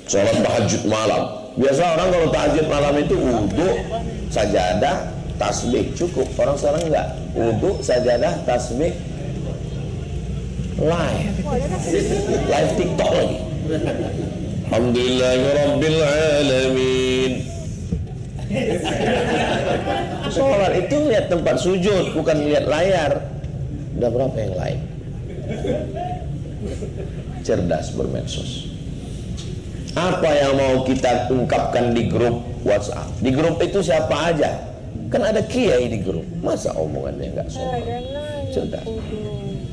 sholat tahajud malam. Biasa orang kalau tahajud malam itu wudu, sajadah, tasbih cukup. Orang sekarang enggak, wudu, sajadah, tasbih, live TikTok lagi. Alhamdulillahirabbil alamin. Sholat itu lihat tempat sujud, bukan lihat layar. Udah berapa yang lain? Cerdas bermedsos. Apa yang mau kita ungkapkan di grup WhatsApp? Di grup itu siapa aja? Kan ada kiai di grup. Masa omongannya nggak sopan? Cerdas.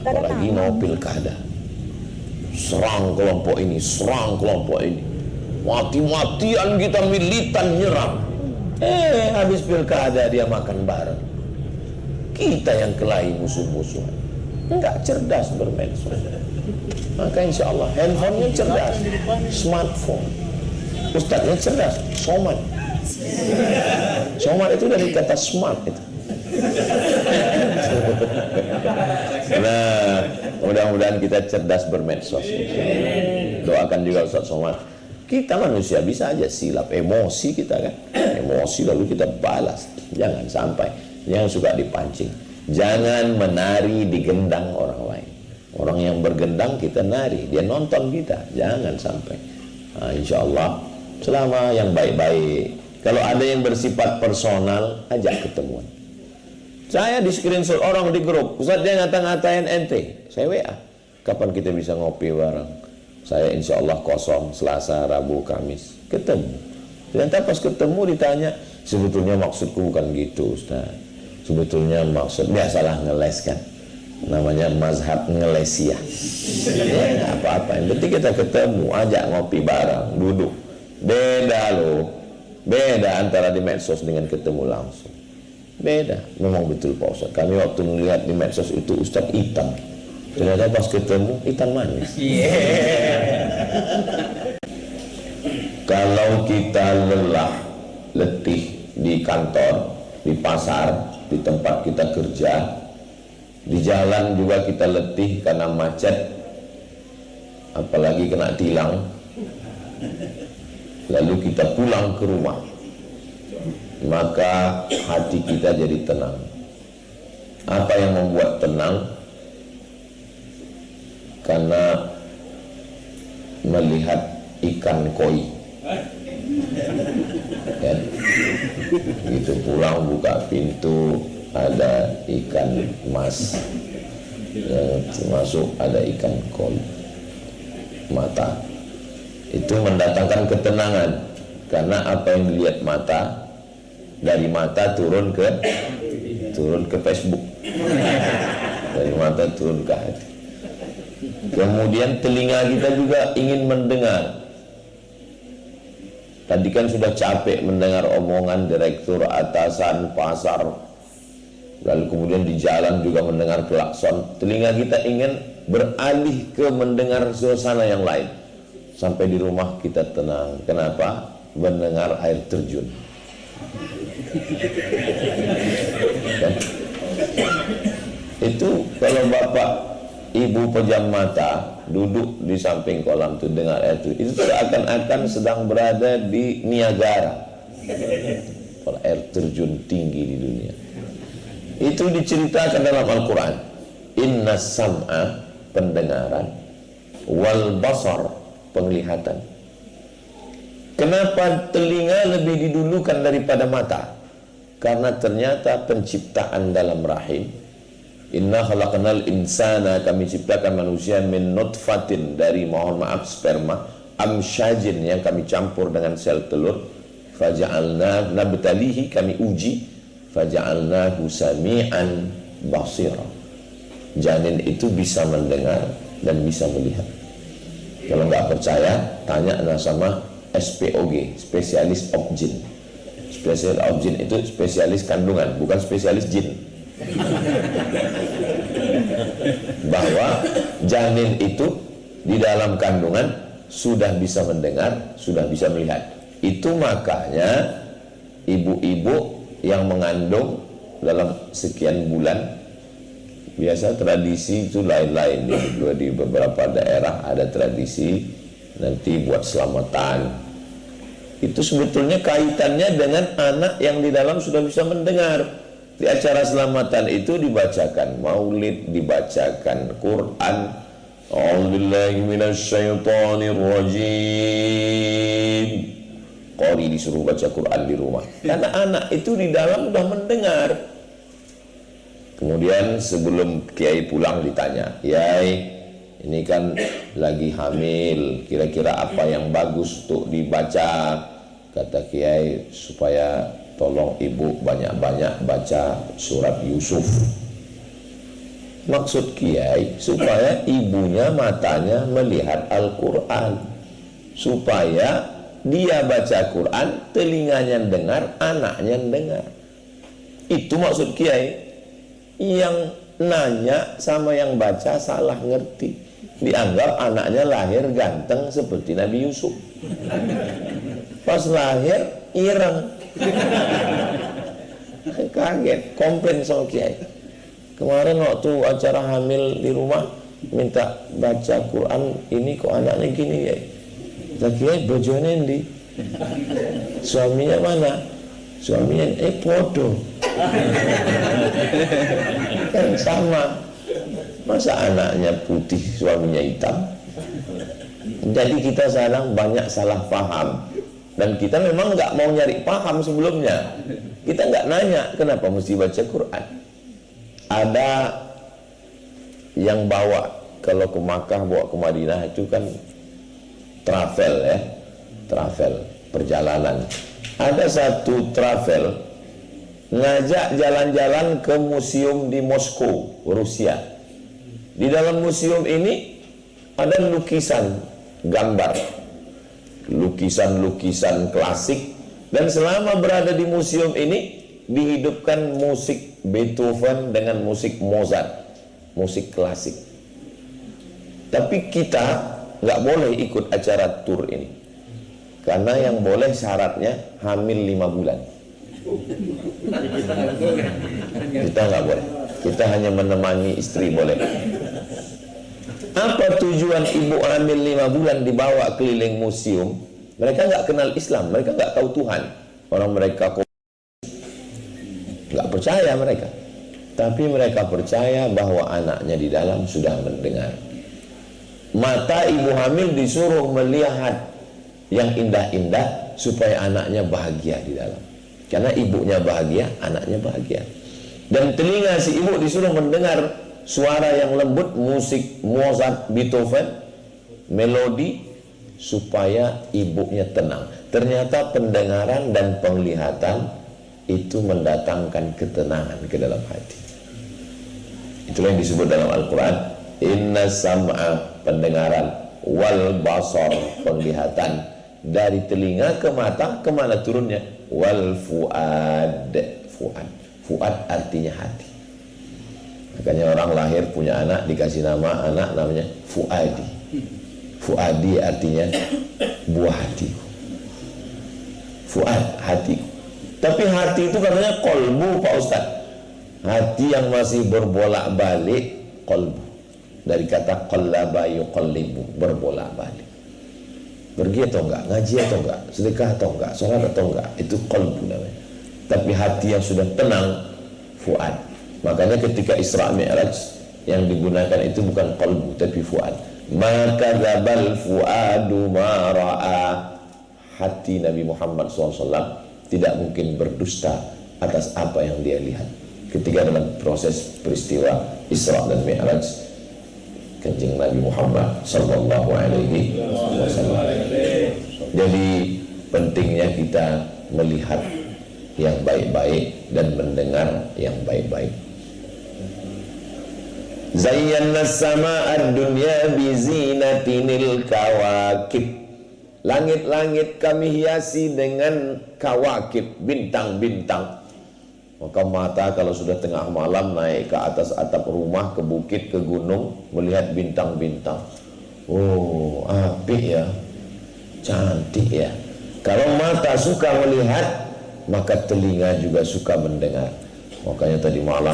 Apalagi mau pilkada. Serang kelompok ini, serang kelompok ini. Mati-matian kita militan nyerang. Habis pilkada dia makan bareng. Kita yang kelahi musuh-musuhan. Enggak cerdas bermedsos. Maka insya Allah handphonenya cerdas, smartphone. Ustadznya cerdas, somat. Somat itu dari kata smart itu. Nah, mudah-mudahan kita cerdas bermedsos. Doakan juga Ustadz Somad. Kita manusia bisa aja silap, emosi kita kan, emosi lalu kita balas. Jangan sampai, yang suka dipancing. Jangan menari di gendang orang lain. Orang yang bergendang kita nari, dia nonton kita. Jangan sampai. Nah, insya Allah selama yang baik-baik. Kalau ada yang bersifat personal, ajak ketemuan. Saya di screenshot orang di grup, Ustaz dia ngata-ngatain ente. Saya WA, kapan kita bisa ngopi bareng? Saya insya Allah kosong Selasa, Rabu, Kamis. Ketemu. Ternyata pas ketemu ditanya, sebetulnya maksudku bukan gitu Ustaz. Sebetulnya maksud, biasalah ngeles kan. Namanya mazhab ngelesiah. Ya nggak apa-apa, yang penting kita ketemu, ajak ngopi bareng, duduk. Beda loh, beda antara di medsos dengan ketemu langsung. Beda, memang betul Pak Ustaz. Kami waktu melihat di medsos itu Ustaz hitam, ternyata pas ketemu hitam manis. Kalau kita lelah, letih di kantor, di pasar, di tempat kita kerja, di jalan juga kita letih karena macet, apalagi kena tilang, lalu kita pulang ke rumah, maka hati kita jadi tenang. Apa yang membuat tenang? Karena melihat ikan koi kan? Gitu, pulang buka pintu ada ikan mas, masuk ada ikan koi mata. Itu mendatangkan ketenangan, karena apa yang dilihat mata, dari mata turun ke Facebook, dari mata turun ke hati. Kemudian telinga kita juga ingin mendengar. Tadi kan sudah capek mendengar omongan direktur, atasan, pasar, lalu kemudian di jalan juga mendengar klakson. Telinga kita ingin beralih ke mendengar suasana yang lain. Sampai di rumah kita tenang. Kenapa? Mendengar air terjun. Kan? Itu kalau bapak ibu pejam mata duduk di samping kolam itu dengar itu seakan-akan sedang berada di Niagara, kalau air terjun tinggi di dunia. Itu diceritakan dalam Al-Quran. Inna sam'a, pendengaran, wal basar, penglihatan. Kenapa telinga lebih didulukan daripada mata? Karena ternyata penciptaan dalam rahim, inna khalaqnal insana, kami ciptakan manusia min nutfatin, dari mohon maaf sperma, amsyajin, yang kami campur dengan sel telur, faja'alna nabtalihi, kami uji, faja'alnahu sami'an basira. Janin itu bisa mendengar dan bisa melihat. Kalau nggak percaya, tanya sama SPOG, spesialis objin. Spesialis objin itu spesialis kandungan, bukan spesialis jin. Bahwa janin itu di dalam kandungan sudah bisa mendengar, sudah bisa melihat. Itu makanya ibu-ibu yang mengandung dalam sekian bulan, biasa tradisi itu lain-lain di beberapa daerah ada tradisi nanti buat selamatan. Itu sebetulnya kaitannya dengan anak yang di dalam sudah bisa mendengar. Di acara selamatan itu dibacakan maulid, dibacakan Quran. A'udzubillahi minasyaitonir rajim. Qori disuruh baca Quran di rumah. Karena anak itu di dalam sudah mendengar. Kemudian sebelum kiai pulang ditanya, "Yai, ini kan lagi hamil, kira-kira apa yang bagus untuk dibaca?" Kata kiai, "Supaya tolong ibu banyak-banyak baca surat Yusuf." Maksud kiai supaya ibunya matanya melihat Al-Quran, supaya dia baca Quran, telinganya dengar, anaknya dengar. Itu maksud kiai. Yang nanya sama yang baca salah ngerti, dianggap anaknya lahir ganteng seperti Nabi Yusuf. Pas lahir ireng. Kaget, komplain sama kiai. Kemarin waktu acara hamil di rumah minta baca Quran, ini kok anaknya gini ya? Kata kiai, bojone ndi? Suaminya mana? Suaminya podo. Kan sama. Masa anaknya putih, suaminya hitam? Jadi kita sekarang banyak salah paham. Dan kita memang nggak mau nyari paham sebelumnya. Kita nggak nanya kenapa mesti baca Quran. Ada yang bawa, kalau ke Makkah bawa ke Madinah itu kan travel ya, travel, perjalanan. Ada satu travel ngajak jalan-jalan ke museum di Moskow, Rusia. Di dalam museum ini ada lukisan, gambar, lukisan-lukisan klasik, dan selama berada di museum ini dihidupkan musik Beethoven dengan musik Mozart, musik klasik. Tapi kita nggak boleh ikut acara tur ini, karena yang boleh syaratnya hamil 5 bulan. Kita nggak boleh, kita hanya menemani istri boleh. Apa tujuan ibu hamil 5 bulan dibawa keliling museum? Mereka nggak kenal Islam, mereka nggak tahu Tuhan. Orang mereka nggak percaya mereka. Tapi mereka percaya bahwa anaknya di dalam sudah mendengar. Mata ibu hamil disuruh melihat yang indah-indah supaya anaknya bahagia di dalam. Karena ibunya bahagia, anaknya bahagia. Dan telinga si ibu disuruh mendengar suara yang lembut, musik Mozart, Beethoven, melodi, supaya ibunya tenang. Ternyata pendengaran dan penglihatan itu mendatangkan ketenangan ke dalam hati. Itulah yang disebut dalam Al-Quran, inna sam'a, pendengaran, wal basar, penglihatan. Dari telinga ke mata, kemana turunnya? Wal fuad, fuad. Fuad artinya hati. Makanya orang lahir punya anak, dikasih nama anak namanya Fuadi. Fuadi artinya buah hatiku. Fuad, hatiku. Tapi hati itu katanya kolbu, Pak Ustaz. Hati yang masih berbolak-balik, kolbu. Dari kata qallaba yuqallibu, berbolak-balik. Pergi atau enggak, ngaji atau enggak, sedekah atau enggak, sholat atau enggak, itu kolbu namanya. Tapi hati yang sudah tenang, fuad. Makanya ketika Isra Mi'raj yang digunakan itu bukan qalbu tapi fuad. Maka dzabal fuadu ma ra'a. Hati Nabi Muhammad SAW tidak mungkin berdusta atas apa yang dia lihat. Ketika dalam proses peristiwa Isra dan Mi'raj, Kanjeng Nabi Muhammad sallallahu alaihi wasallam. Jadi pentingnya kita melihat yang baik-baik dan mendengar yang baik-baik. Zayyana sama'ad dunya bizinatinil kawakib. Langit-langit kami hiasi dengan kawakib, bintang-bintang. Maka mata kalau sudah tengah malam naik ke atas atap rumah, ke bukit, ke gunung, melihat bintang-bintang. Oh, apik ya, cantik ya. Kalau mata suka melihat, maka telinga juga suka mendengar. Makanya tadi malam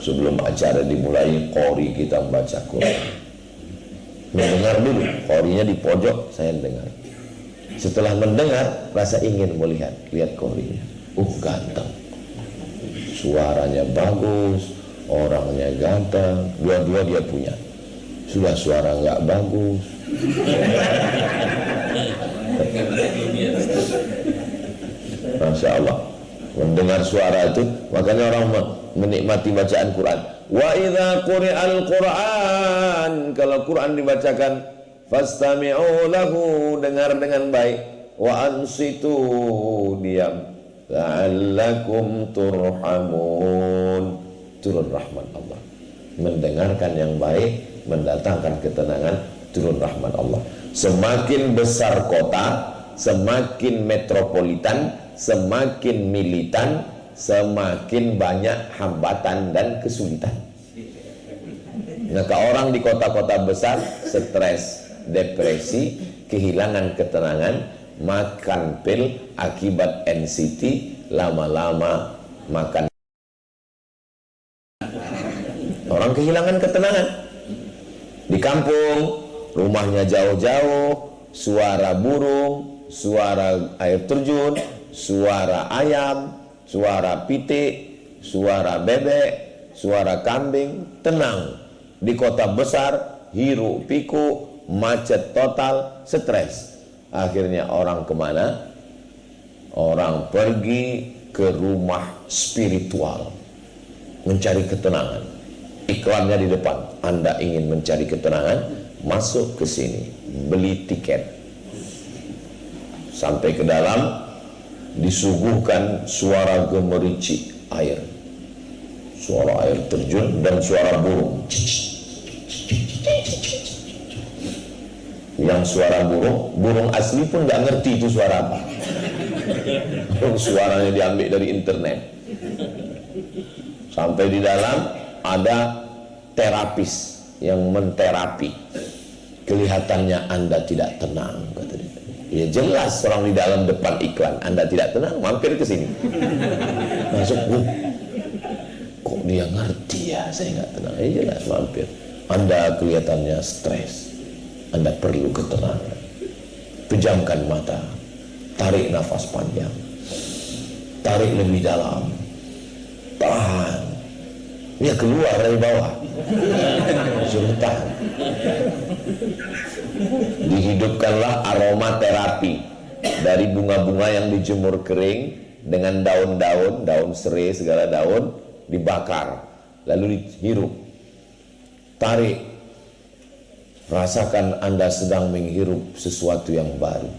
sebelum acara dimulai, qori kita membaca Quran. Mendengar dulu, qorinya di pojok, saya dengar. Setelah mendengar, rasa ingin melihat, lihat qorinya. Ganteng, suaranya bagus, orangnya ganteng, dua-dua dia punya. Sudah suara nggak bagus, Masya Allah, mendengar suara itu, makanya orang menikmati bacaan Quran. Wa idza quri'al Quran, kalau Quran dibacakan, fastami'u lahu, dengar dengan baik, wa ansitu, diam, la'allakum turhamun, turun rahmat Allah. Mendengarkan yang baik mendatangkan ketenangan, turun rahmat Allah. Semakin besar kota, semakin metropolitan, semakin militan, semakin banyak hambatan dan kesulitan. Maka orang di kota-kota besar stres, depresi, kehilangan ketenangan, makan pil akibat NCT, lama-lama makan. Orang kehilangan ketenangan. Di kampung, rumahnya jauh-jauh, suara burung, suara air terjun, suara ayam, suara pitik, suara bebek, suara kambing, tenang. Di kota besar, hiruk pikuk, macet total, stres. Akhirnya orang kemana? Orang pergi ke rumah spiritual, mencari ketenangan. Iklannya di depan. Anda ingin mencari ketenangan, masuk ke sini, beli tiket. Sampai ke dalam, disuguhkan suara gemericik air, suara air terjun dan suara burung. Yang suara burung asli pun nggak ngerti itu suara apa. Suaranya diambil dari internet. Sampai di dalam ada terapis yang menterapi. Kelihatannya Anda tidak tenang, kata dia. Ya jelas orang di dalam depan iklan, Anda tidak tenang, mampir ke sini. Masuk, kok dia ngerti ya, saya nggak tenang. Ya jelas mampir. Anda kelihatannya stres, Anda perlu ketenangan. Pejamkan mata, tarik nafas panjang, tarik lebih dalam, tahan. Dia keluar dari bawah, suruh tahan. Dihidupkanlah aromaterapi dari bunga-bunga yang dijemur kering dengan daun-daun, daun serai, segala daun dibakar, lalu dihirup. Tarik, rasakan Anda sedang menghirup sesuatu yang baru.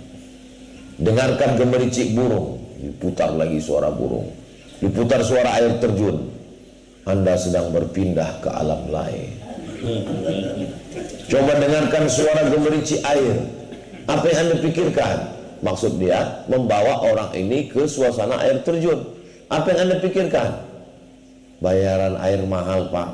Dengarkan gemericik burung, diputar lagi suara burung, diputar suara air terjun. Anda sedang berpindah ke alam lain. Coba dengarkan suara gemericik air. Apa yang Anda pikirkan? Maksud dia membawa orang ini ke suasana air terjun. Apa yang Anda pikirkan? Bayaran air mahal, Pak.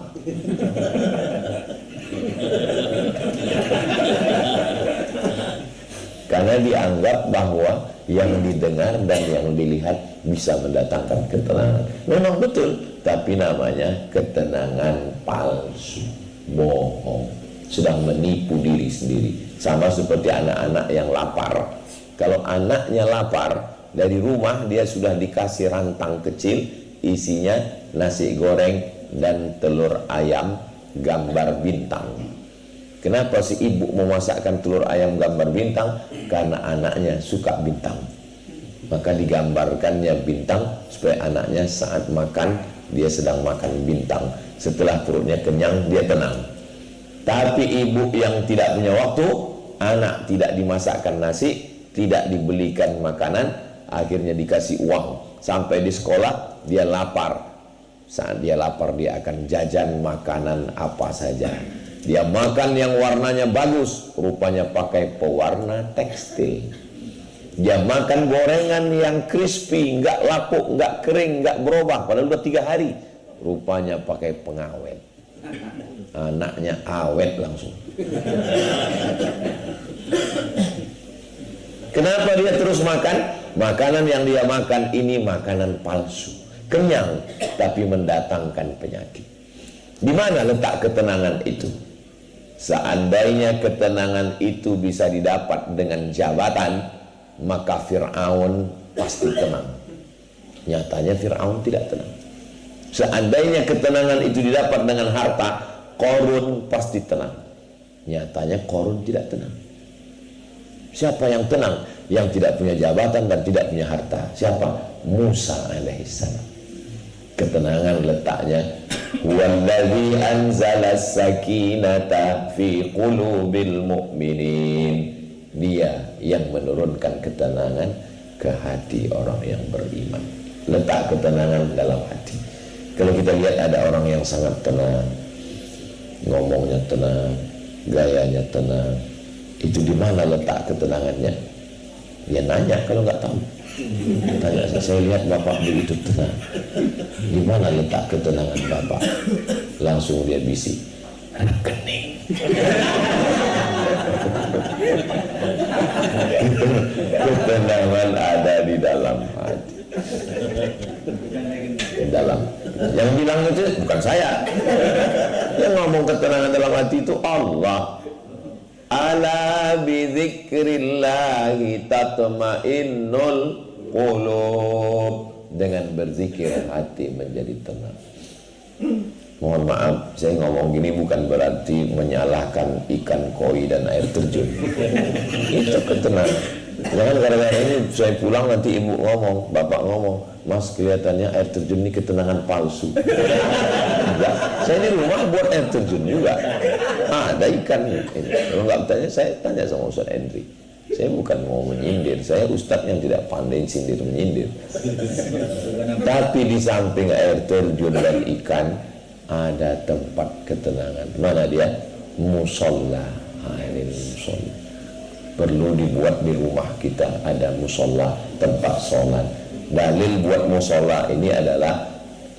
Karena dianggap bahwa yang didengar dan yang dilihat bisa mendatangkan ketenangan. Memang betul, tapi namanya ketenangan palsu, bohong, sedang menipu diri sendiri. Sama seperti anak-anak yang lapar. Kalau anaknya lapar, dari rumah dia sudah dikasih rantang kecil, isinya nasi goreng dan telur ayam gambar bintang. Kenapa si ibu memasakkan telur ayam gambar bintang? Karena anaknya suka bintang. Maka digambarkannya bintang supaya anaknya saat makan dia sedang makan bintang. Setelah perutnya kenyang dia tenang. Tapi ibu yang tidak punya waktu, anak tidak dimasakkan nasi, tidak dibelikan makanan, akhirnya dikasih uang. Sampai di sekolah dia lapar. Saat dia lapar dia akan jajan makanan apa saja. Dia makan yang warnanya bagus, rupanya pakai pewarna tekstil. Dia makan gorengan yang crispy, nggak lapuk, nggak kering, nggak berubah, padahal udah 3 hari, rupanya pakai pengawet. Anaknya awet langsung. Kenapa dia terus makan? Makanan yang dia makan ini makanan palsu. Kenyang, tapi mendatangkan penyakit. Di mana letak ketenangan itu? Seandainya ketenangan itu bisa didapat dengan jabatan, maka Fir'aun pasti tenang. Nyatanya Fir'aun tidak tenang. Seandainya ketenangan itu didapat dengan harta, Qarun pasti tenang. Nyatanya Qarun tidak tenang. Siapa yang tenang? Yang tidak punya jabatan dan tidak punya harta. Siapa? Musa alaihissalam. Ketenangan letaknya, wallazi anzala sakinata fi qulubil mu'minin. Dia yang menurunkan ketenangan ke hati orang yang beriman. Letak ketenangan dalam hati. Kalau kita lihat ada orang yang sangat tenang, ngomongnya tenang, gayanya tenang, itu di mana letak ketenangannya? Dia nanya kalau nggak tahu. Tanya saya lihat bapak begitu tenang, di mana letak ketenangan bapak? Langsung dia bisik, rekening. Ketenangan ada di dalam hati. Di dalam. Yang bilang itu bukan saya. Yang ngomong ketenangan dalam hati itu Allah. Ala bidzikrillahi tatma'innul qulub. Dengan berzikir hati menjadi tenang. Mohon maaf, saya ngomong gini bukan berarti menyalahkan ikan koi dan air terjun. Itu ketenangan. Jangan gara-gara ini saya pulang nanti ibu ngomong, bapak ngomong, mas kelihatannya air terjun ini ketenangan palsu. Enggak, saya di rumah buat air terjun juga. Ada ikannya. Kalau nggak bertanya, saya tanya sama Ustaz Endri. Saya bukan mau menyindir, saya ustadz yang tidak pandai sindir menyindir. Tapi di samping air terjun dan ikan, ada tempat ketenangan. Mana dia? Musola. Ini musola. Perlu dibuat di rumah kita ada musola, tempat sholat. Dalil buat musola ini adalah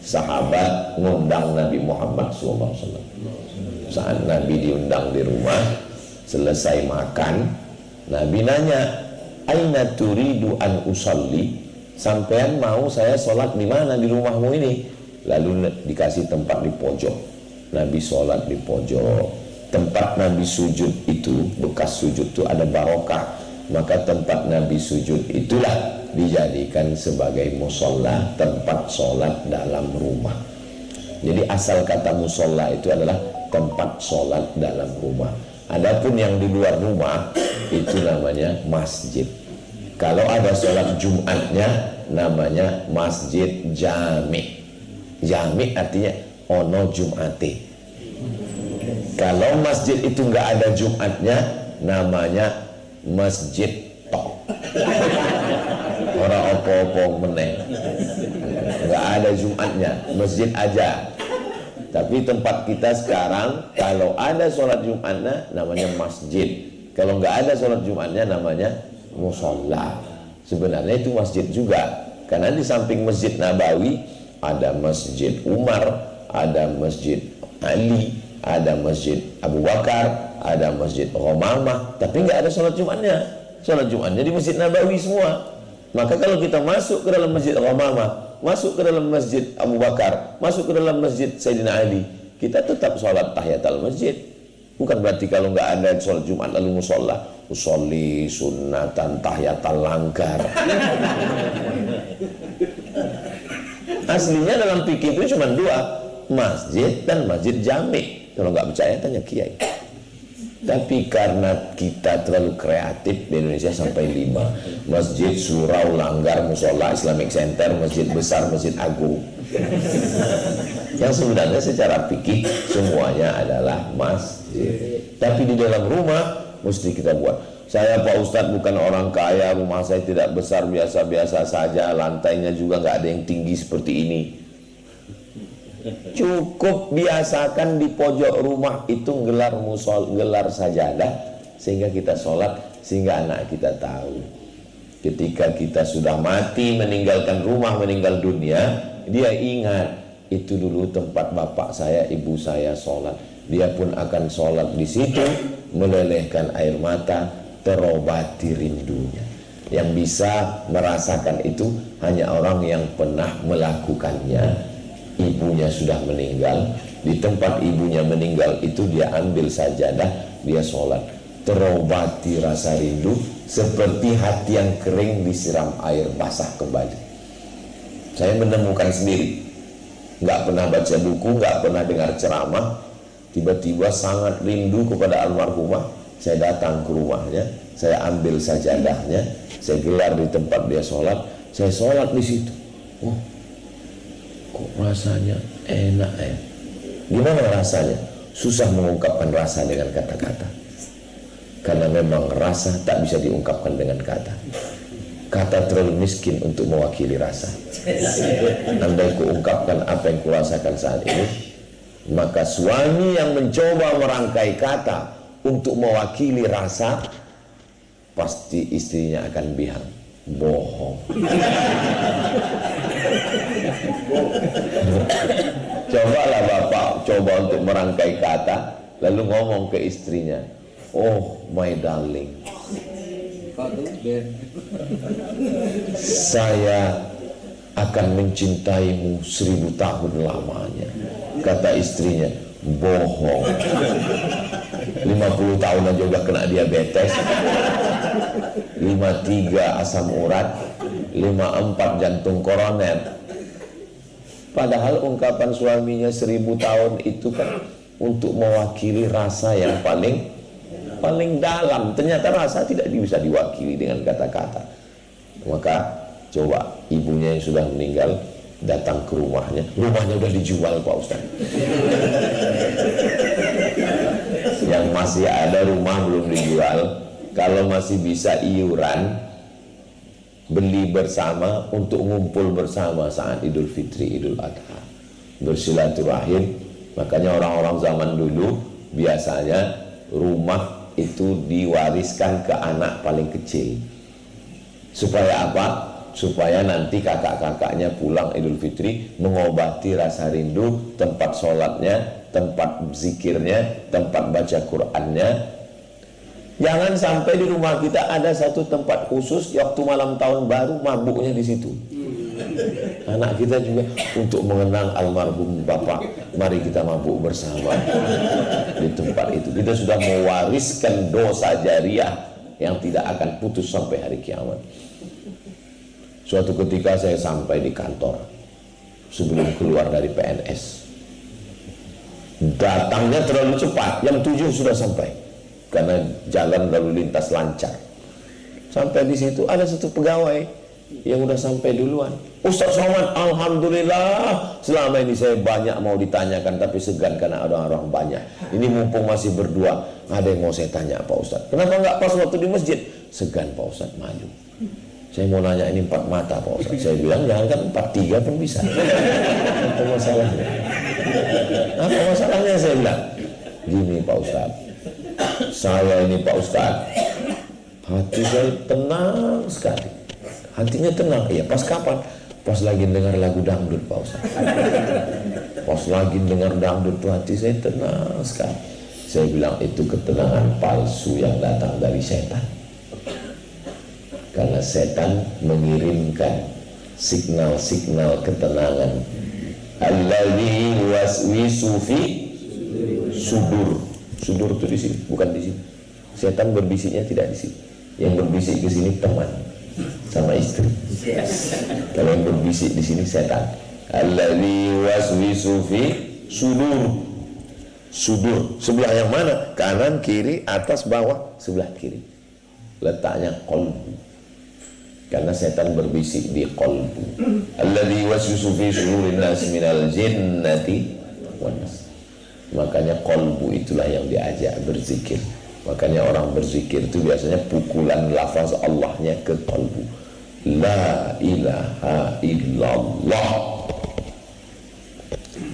sahabat ngundang Nabi Muhammad SAW. Saat Nabi diundang di rumah, selesai makan, Nabi nanya, aina turidu an usalli? Sampean mau saya sholat di mana di rumahmu ini? Lalu dikasih tempat di pojok. Nabi sholat di pojok. Tempat Nabi sujud itu, bekas sujud itu ada barokah. Maka tempat Nabi sujud itulah dijadikan sebagai musola, tempat sholat dalam rumah. Jadi asal kata musola itu adalah tempat sholat dalam rumah. Adapun yang di luar rumah itu namanya masjid. Kalau ada sholat Jumatnya namanya masjid jami. Jami artinya ono Jumate. Kalau masjid itu nggak ada Jumatnya namanya masjid tok. Orang opo-opo meneng. Nggak ada Jumatnya, masjid aja. Tapi tempat kita sekarang kalau ada sholat Jumatnya namanya masjid. Kalau nggak ada sholat Jumatnya namanya musola. Sebenarnya itu masjid juga. Karena di samping Masjid Nabawi ada Masjid Umar, ada Masjid Ali, ada Masjid Abu Bakar, ada Masjid Ghamamah, tapi nggak ada sholat Jumatnya. Sholat Jumatnya di Masjid Nabawi semua. Maka kalau kita masuk ke dalam Masjid Ghamamah, masuk ke dalam Masjid Abu Bakar, masuk ke dalam Masjid Sayyidina Ali, kita tetap sholat tahiyatul masjid. Bukan berarti kalau nggak ada sholat Jumat lalu musola, usolli sunnatan tahiyatul langgar. Aslinya dalam fikih itu cuma dua, masjid dan masjid jami. Kalau nggak percaya tanya kiai. Tapi karena kita terlalu kreatif di Indonesia sampai 5 masjid, surau, langgar, musola, Islamic Center, masjid besar, masjid agung. Yang sebenarnya secara fikih semuanya adalah masjid. Tapi di dalam rumah mesti kita buat. Saya Pak Ustadz bukan orang kaya, rumah saya tidak besar, biasa-biasa saja, lantainya juga nggak ada yang tinggi seperti ini. Cukup biasakan di pojok rumah itu gelar sajadah sehingga kita sholat, sehingga anak kita tahu ketika kita sudah mati, meninggalkan rumah, meninggal dunia, dia ingat itu dulu tempat bapak saya, ibu saya sholat. Dia pun akan sholat di situ, melelehkan air mata, terobati rindunya. Yang bisa merasakan itu hanya orang yang pernah melakukannya. Ibunya sudah meninggal, Di tempat ibunya meninggal itu dia ambil sajadah, dia sholat. Terobati rasa rindu seperti hati yang kering disiram air basah kembali. Saya menemukan sendiri, nggak pernah baca buku, nggak pernah dengar ceramah, tiba-tiba sangat rindu kepada almarhumah. Saya datang ke rumahnya, saya ambil sajadahnya, saya gelar di tempat dia sholat, saya sholat di situ. Oh, kok rasanya enak ya? Gimana rasanya? Susah mengungkapkan rasa dengan kata-kata, karena memang rasa tak bisa diungkapkan dengan kata. Kata terlalu miskin untuk mewakili rasa. Andai kuungkapkan apa yang kurasakan saat ini, maka suami yang mencoba merangkai kata untuk mewakili rasa, pasti istrinya akan bilang bohong. Cobalah bapak coba untuk merangkai kata, lalu ngomong ke istrinya, oh my darling, saya akan mencintaimu 1000 tahun lamanya. Kata istrinya, bohong. 50 tahun aja udah kena diabetes, 53 asam urat, 54 jantung koroner. Padahal ungkapan suaminya 1000 tahun itu kan untuk mewakili rasa yang paling dalam. Ternyata rasa tidak bisa diwakili dengan kata-kata. Maka coba ibunya yang sudah meninggal datang ke rumahnya udah dijual Pak Ustaz. Yang masih ada rumah belum dijual. Kalau masih bisa iuran, beli bersama untuk ngumpul bersama saat Idul Fitri, Idul Adha, bersilaturahim. Makanya orang-orang zaman dulu biasanya rumah itu diwariskan ke anak paling kecil. Supaya apa? Supaya nanti kakak-kakaknya pulang Idul Fitri mengobati rasa rindu tempat sholatnya, tempat zikirnya, tempat baca Qur'annya. Jangan sampai di rumah kita ada satu tempat khusus waktu malam tahun baru mabuknya di situ. Anak kita juga untuk mengenang almarhum bapak, mari kita mabuk bersama di tempat itu. Kita sudah mewariskan dosa jariah yang tidak akan putus sampai hari kiamat. Suatu ketika saya sampai di kantor sebelum keluar dari PNS. Datangnya terlalu cepat, jam 7 sudah sampai. Karena jalan lalu lintas lancar. Sampai di situ ada satu pegawai yang udah sampai duluan. Ustaz Somad, alhamdulillah, selama ini saya banyak mau ditanyakan tapi segan karena ada orang banyak. Ini mumpung masih berdua, ada yang mau saya tanya Pak Ustaz. Kenapa nggak pas waktu di masjid? Segan Pak Ustaz, maju. Saya mau nanya ini 4 mata Pak Ustaz. Saya bilang jangan kan 4-3 pun bisa. Apa masalahnya? Apa masalahnya saya bilang? Gini Pak Ustaz, saya ini Pak Ustaz, hati saya tenang sekali. Hatinya tenang, ya pas kapan? Pas lagi dengar lagu dangdut Pak Ustaz. Pas lagi dengar dangdut tuh hati saya tenang sekali. Saya bilang itu ketenangan palsu yang datang dari setan. Karena setan mengirimkan signal-signal ketenangan. Alladzi waswisu fi sudur. Sudur itu di sini, bukan di sini. Setan berbisiknya tidak di sini. Yang berbisik ke sini teman sama istri. Kalau yang berbisik di sini setan. Alladzi waswisu fi sudur. Sudur sebelah yang mana? Kanan, kiri, atas, bawah. Sebelah kiri. Letaknya qalbu. Karena setan berbisik di qalbu. Alladzi waswisu fi sudurin nas minal jinnati wan nas. Makanya qalbu itulah yang diajak berzikir. Makanya orang berzikir itu biasanya pukulan lafaz Allahnya ke qalbu. La ilaha illallah.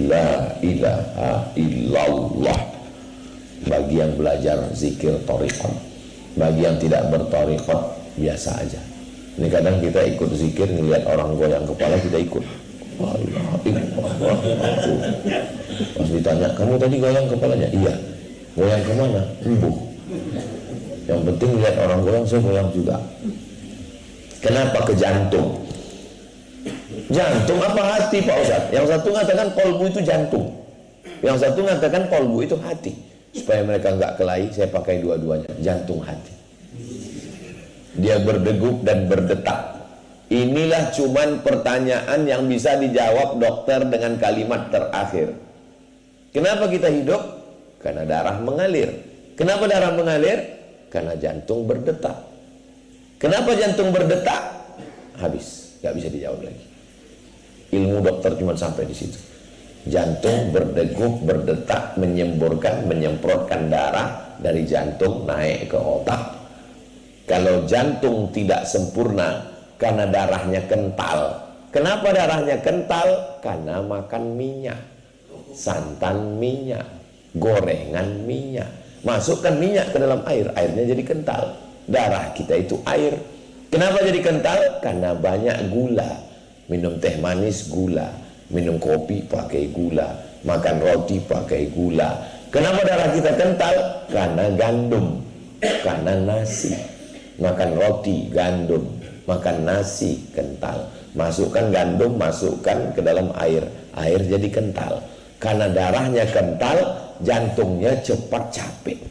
La ilaha illallah. Bagi yang belajar zikir thariqah. Bagi yang tidak berthariqah biasa aja. Ini kadang kita ikut zikir, ngelihat orang goyang kepala kita ikut. Allah, pas ditanya, kamu tadi goyang kepalanya? Iya. Goyang kemana? Embuh. Yang penting lihat orang goyang, saya goyang juga. Kenapa ke jantung? Jantung apa hati Pak Ustaz? Yang satu mengatakan kolbu itu jantung. Yang satu mengatakan kolbu itu hati. Supaya mereka nggak kelahi, saya pakai dua-duanya, jantung hati. Dia berdegup dan berdetak. Inilah cuman pertanyaan yang bisa dijawab dokter dengan kalimat terakhir. Kenapa kita hidup? Karena darah mengalir. Kenapa darah mengalir? Karena jantung berdetak. Kenapa jantung berdetak? Habis, nggak bisa dijawab lagi. Ilmu dokter cuma sampai di situ. Jantung berdegup, berdetak, menyemprotkan darah dari jantung naik ke otak. Kalau jantung tidak sempurna karena darahnya kental. Kenapa darahnya kental? Karena makan minyak, santan minyak, gorengan minyak. Masukkan minyak ke dalam air, airnya jadi kental. Darah kita itu air. Kenapa jadi kental? Karena banyak gula. Minum teh manis gula, minum kopi pakai gula, makan roti pakai gula. Kenapa darah kita kental? Karena gandum, karena nasi. Makan roti gandum, makan nasi kental. Masukkan gandum, masukkan ke dalam air, air jadi kental. Karena darahnya kental, jantungnya cepat capek.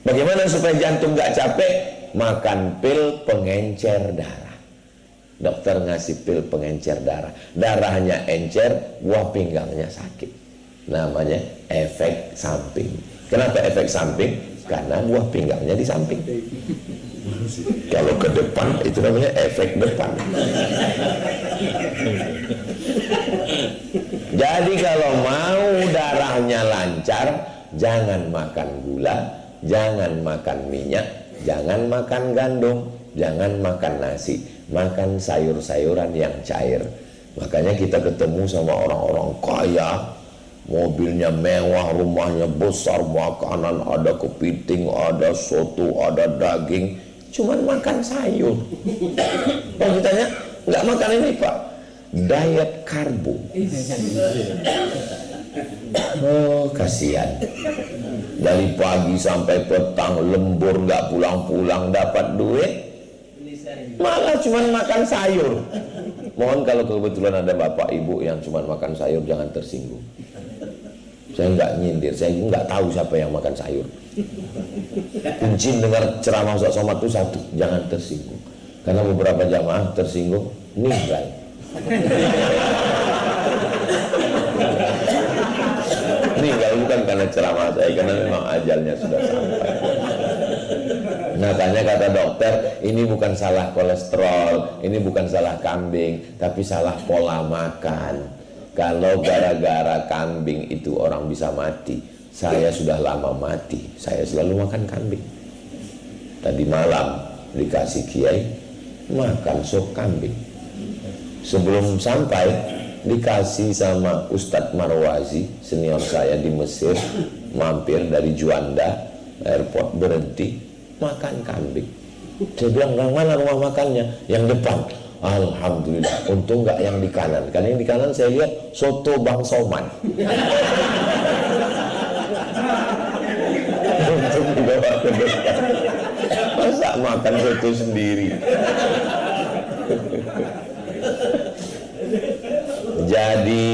Bagaimana supaya jantung gak capek? Makan pil pengencer darah. Dokter ngasih pil pengencer darah. Darahnya encer, buah pinggangnya sakit. Namanya efek samping. Kenapa efek samping? Karena buah pinggangnya di samping. Kalau ke depan itu namanya efek depan. Jadi kalau mau darahnya lancar, jangan makan gula, jangan makan minyak, jangan makan gandum, jangan makan nasi, makan sayur-sayuran yang cair. Makanya kita ketemu sama orang-orang kaya, mobilnya mewah, rumahnya besar, makanan ada kepiting, ada soto, ada daging, cuman makan sayur. Kalau ditanya, nggak makan ini Pak, diet karbo. Oh kasihan. Dari pagi sampai petang lembur, nggak pulang-pulang, dapat duit, malah cuman makan sayur. Mohon kalau kebetulan ada bapak ibu yang cuman makan sayur, jangan tersinggung. Saya nggak nyindir, saya nggak tahu siapa yang makan sayur. Kunci dengar ceramah Ustaz Somad itu satu, jangan tersinggung. Karena beberapa jamaah tersinggung, meninggal. Meninggal bukan karena ceramah saya, karena memang ajalnya sudah sampai. Makanya kata dokter, ini bukan salah kolesterol, ini bukan salah kambing, tapi salah pola makan. Kalau gara-gara kambing itu orang bisa mati, saya sudah lama mati, saya selalu makan kambing. Tadi malam dikasih kiai makan sop kambing. Sebelum sampai dikasih sama Ustadz Marwazi, senior saya di Mesir, mampir dari Juanda airport, berhenti makan kambing. Saya bilang, mana rumah makannya? Yang depan. Alhamdulillah, untung nggak yang di kanan. Karena yang di kanan saya lihat soto Bang Soman. Untung dibawa ke depan. Masa makan soto sendiri? Jadi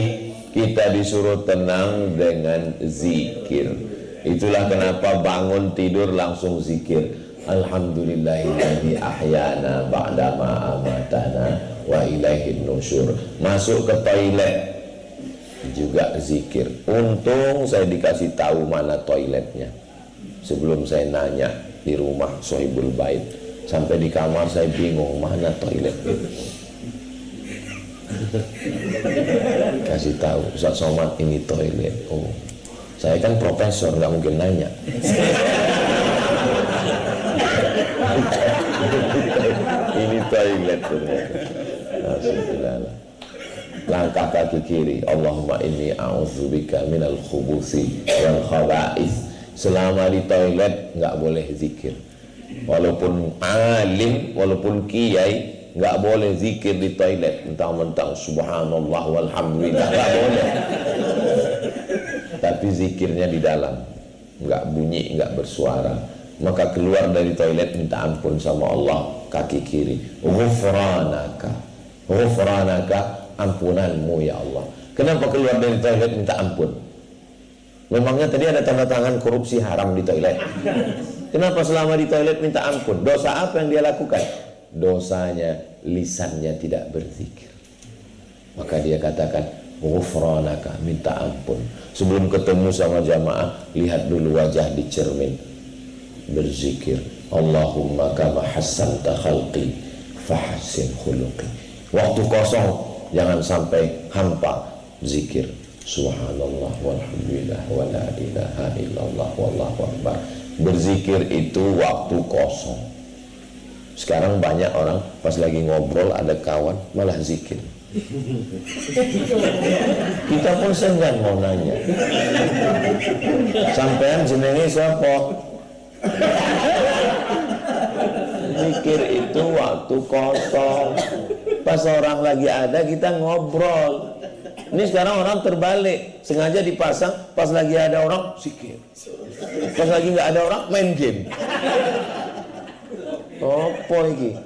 kita disuruh tenang dengan zikir. Itulah kenapa bangun tidur langsung zikir. Alhamdulillahilladzi ahyana ba'dama amatana wa ilaihin nusyur. Masuk ke toilet juga zikir. Untung saya dikasih tahu mana toiletnya sebelum saya nanya di rumah Sohibul Bait. Sampai di kamar saya bingung mana toiletnya. Kasih tahu Ustaz Somad ini toilet. Oh, saya kan profesor, nggak mungkin nanya. Ini toilet ternyata. Langkah kaki kiri, Allahumma inni a'udzubika minal khubuthi wal khaba'ith. Selama di toilet nggak boleh zikir. Walaupun alim, walaupun kiai, nggak boleh zikir di toilet. Mentang-mentang subhanallah walhamdulillah, nggak boleh. Tapi zikirnya di dalam, nggak bunyi, nggak bersuara. Maka keluar dari toilet minta ampun sama Allah, kaki kiri. Ghufranaka, ghufranaka, ampunanmu ya Allah. Kenapa keluar dari toilet minta ampun? Memangnya tadi ada tanda tangan korupsi haram di toilet? Kenapa selama di toilet minta ampun? Dosa apa yang dia lakukan? Dosanya lisannya tidak berzikir. Maka dia katakan, ghufranaka, minta ampun. Sebelum ketemu sama jamaah, lihat dulu wajah di cermin, berzikir, Allahumma kama hassanta khalqi fahassin khuluqi. Waktu kosong jangan sampai hampa, zikir, subhanallah walhamdulillah wa la ilaha illallah wallahu akbar. Berzikir itu waktu kosong. Sekarang banyak orang pas lagi ngobrol ada kawan malah zikir. Kita pun segan mau nanya, sampean jenenge siapa? Zikir itu waktu kosong. Pas orang lagi ada kita ngobrol. Ini sekarang orang terbalik, sengaja dipasang pas lagi ada orang zikir, pas lagi nggak ada orang main game. Apa ini?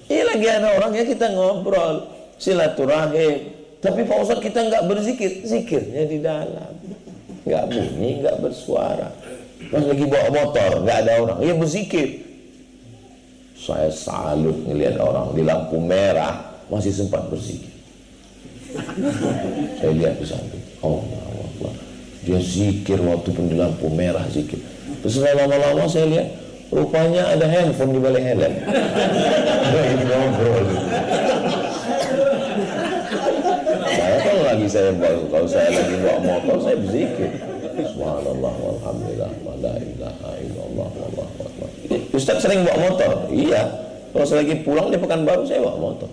Ini lagi ada orang ya kita ngobrol, silaturahim. Tapi Pak Ustadz kita nggak berzikir, zikirnya di dalam, nggak bunyi, nggak bersuara. Pas lagi bawa motor nggak ada orang, ya berzikir. Saya salut ngelihat orang di lampu merah masih sempat berzikir. Saya lihat di samping, Allah, dia zikir waktu pun di lampu merah zikir. Terus lama-lama saya lihat, rupanya ada handphone di balik helm. Ngobrol. Kalau saya lagi bawa motor saya berzikir. Subhanallah walhamdulillah wa la ilaha illallah wallahu akbar. Ustaz sering bawa motor? Iya. Kalau saya lagi pulang di Pekanbaru saya bawa motor.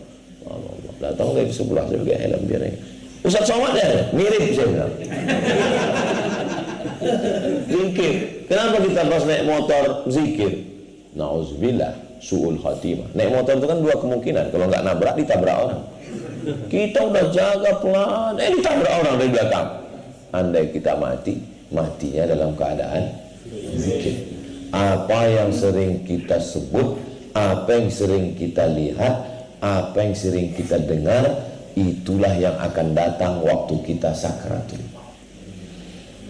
Datang dari sebelah saya pakai helm biar ini. Ustaz Somad ya? Mirip saya bilang. Zikir. Kenapa kita pas naik motor zikir? Nauzubillah, su'ul khatimah. Naik motor itu kan dua kemungkinan. Kalau nggak nabrak, ditabrak orang. Kita udah jaga pelan, ditabrak orang dari belakang. Andai kita mati, matinya dalam keadaan zikir. Apa yang sering kita sebut, apa yang sering kita lihat, apa yang sering kita dengar, itulah yang akan datang waktu kita sakaratul maut.